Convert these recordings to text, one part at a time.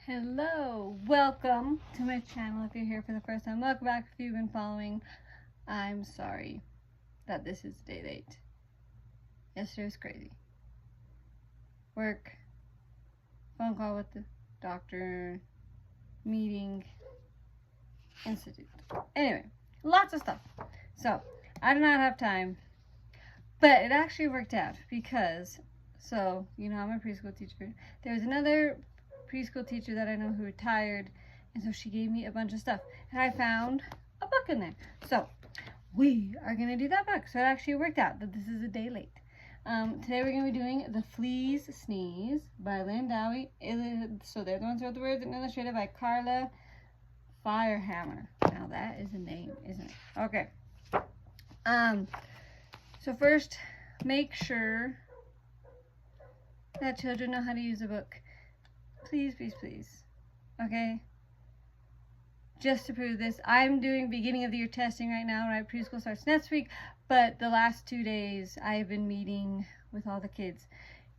Hello, welcome to my channel. If you're here for the first time, welcome back. If you've been following, I'm sorry that this is a day late. Yesterday was crazy. Work, phone call with the doctor, meeting, institute. Anyway, lots of stuff. So I do not have time, but it actually worked out because, I'm a preschool teacher. There was another preschool teacher that I know who retired, and so she gave me a bunch of stuff, and I found a book in there. So we are gonna do that book. So it actually worked out that this is a day late. Today we're gonna be doing The Flea's Sneeze by Lynn Dowie. So they're the ones who wrote the words, and illustrated by Carla Firehammer. Now that is a name, isn't it? Okay. So first, make sure that children know how to use a book. Please, please, please. Okay? Just to prove this, I'm doing beginning of the year testing right now, right? Preschool starts next week, but the last 2 days I've been meeting with all the kids.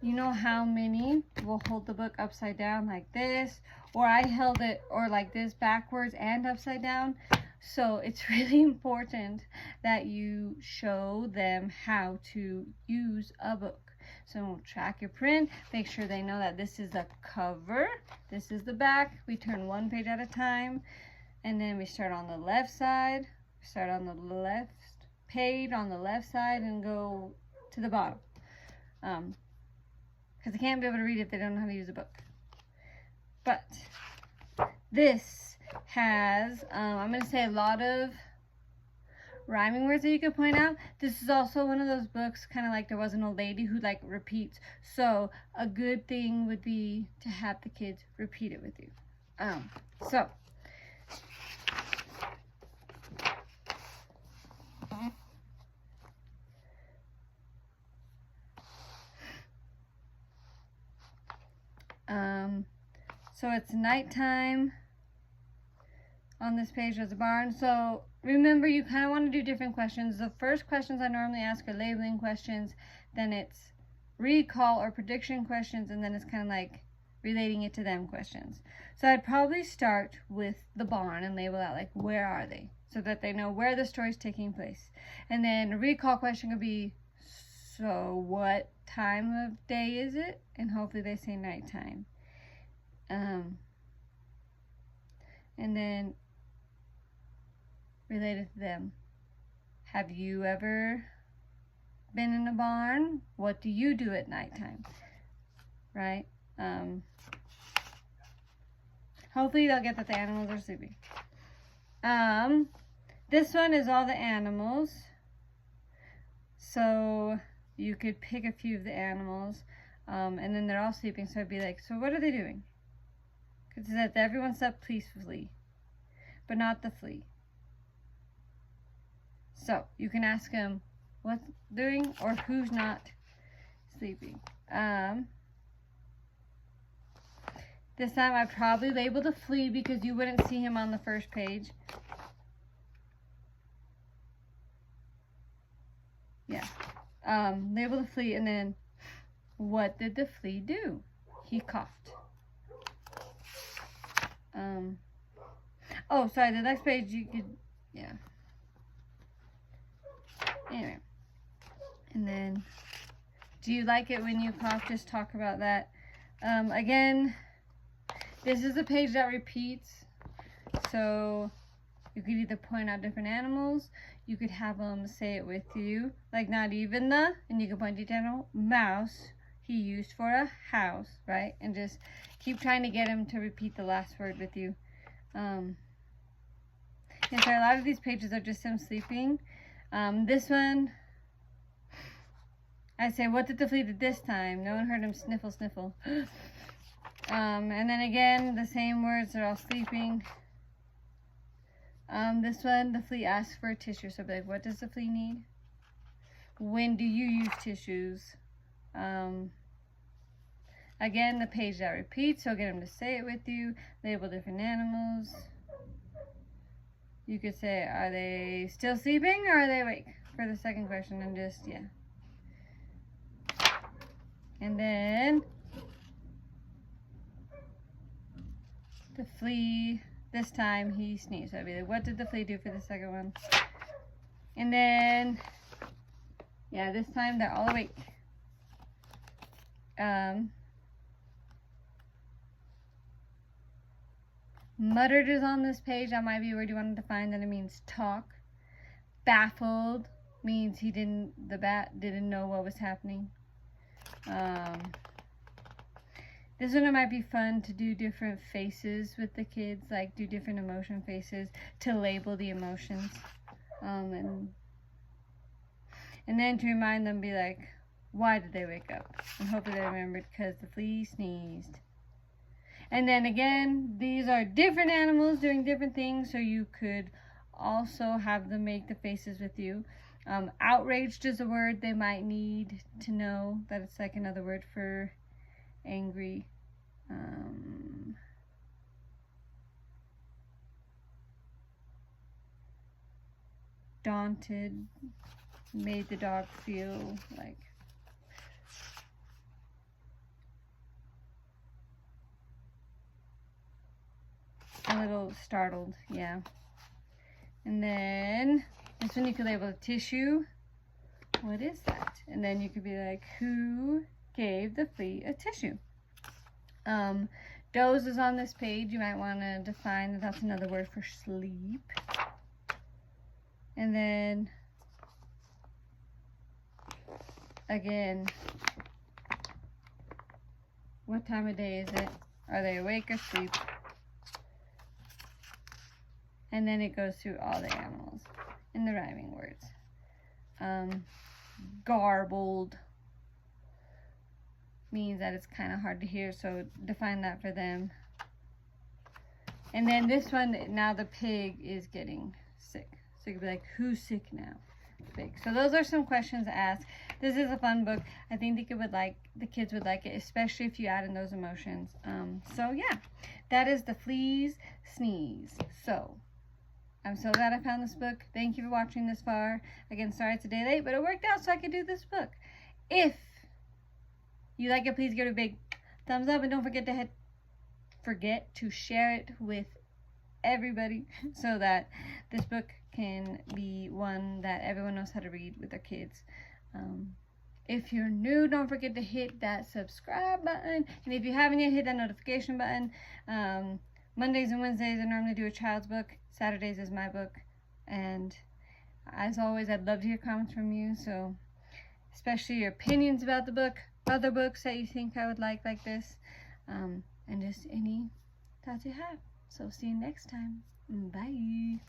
You know how many will hold the book upside down like this, or I held it or like this backwards and upside down. So it's really important that you show them how to use a book. So track your print, make sure they know that this is the cover, this is the back. We turn one page at a time, and then we start on the left side, start on the left page on the left side and go to the bottom. Because they can't be able to read if they don't know how to use a book. But this has, I'm going to say a lot of rhyming words that you could point out. This is also one of those books, kind of like There Was an Old Lady, who like repeats. So a good thing would be to have the kids repeat it with you. So it's nighttime. On this page there's a barn. So remember, you kind of want to do different questions. The first questions I normally ask are labeling questions, then it's recall or prediction questions, and then it's kind of like relating it to them questions. So I'd probably start with the barn and label out like, where are they, so that they know where the story's taking place. And then a recall question could be, so what time of day is it? And hopefully they say nighttime. And then related to them, have you ever been in a barn? What do you do at nighttime? Right? Hopefully they'll get that the animals are sleeping. This one is all the animals. So you could pick a few of the animals, and then they're all sleeping. So I'd be like, so what are they doing? Because it says everyone slept peacefully, but not the flea. So you can ask them what's doing or who's not sleeping. This time I probably labeled a flea because you wouldn't see him on the first page. Yeah. Label the flea, and then what did the flea do? He coughed. Oh, sorry, the next page you could, yeah. Anyway. And then, do you like it when you cough? Just talk about that. Again, this is a page that repeats. So you could either point out different animals. You could have them say it with you. Like not even the, and you can point to each animal. Mouse, he used for a house, right? And just keep trying to get him to repeat the last word with you. And so a lot of these pages are just him sleeping. This one, I say, what did the flea do this time? No one heard him sniffle, sniffle. And then again, the same words, they're all sleeping. This one, the flea asks for a tissue. So be like, what does the flea need? When do you use tissues? Again, the page that repeats, so get them to say it with you. Label different animals. You could say, are they still sleeping or are they awake? For the second question, and just, yeah. And then The flea, this time he sneezed. So I'd be like, what did the flea do for the second one? And then, yeah, this time they're all awake. Muttered is on this page. That might be a word you wanted to find, and it means talk. Baffled means the bat didn't know what was happening. This one, it might be fun to do different faces with the kids, like do different emotion faces to label the emotions. And then to remind them, be like, why did they wake up? And hopefully they remembered because the flea sneezed. And then again, these are different animals doing different things, so you could also have them make the faces with you. Outraged is a word they might need to know that it's like another word for angry. Daunted made the dog feel like a little startled, yeah. And then this one you could label a tissue. What is that? And then you could be like, who gave the flea a tissue? Doze is on this page. You might want to define that that's another word for sleep. And then again, what time of day is it? Are they awake or asleep? And then it goes through all the animals in the rhyming words. Garbled means that it's kind of hard to hear, so define that for them. And then this one, now the pig is getting sick. So you could be like, who's sick now? Pig. So those are some questions to ask. This is a fun book. I think the kids would like it, especially if you add in those emotions. So yeah, that is the Flea's Sneeze. So I'm so glad I found this book. Thank you for watching this far. Again, sorry it's a day late, but it worked out so I could do this book. If you like it, please give it a big thumbs up, and don't forget to share it with everybody so that this book can be one that everyone knows how to read with their kids. If you're new, don't forget to hit that subscribe button, and if you haven't yet, hit that notification button. Mondays and Wednesdays I normally do a child's book. Saturdays is my book, and as always, I'd love to hear comments from you, so especially your opinions about the book, other books that you think I would like this, and just any thoughts you have. So see you next time. Bye.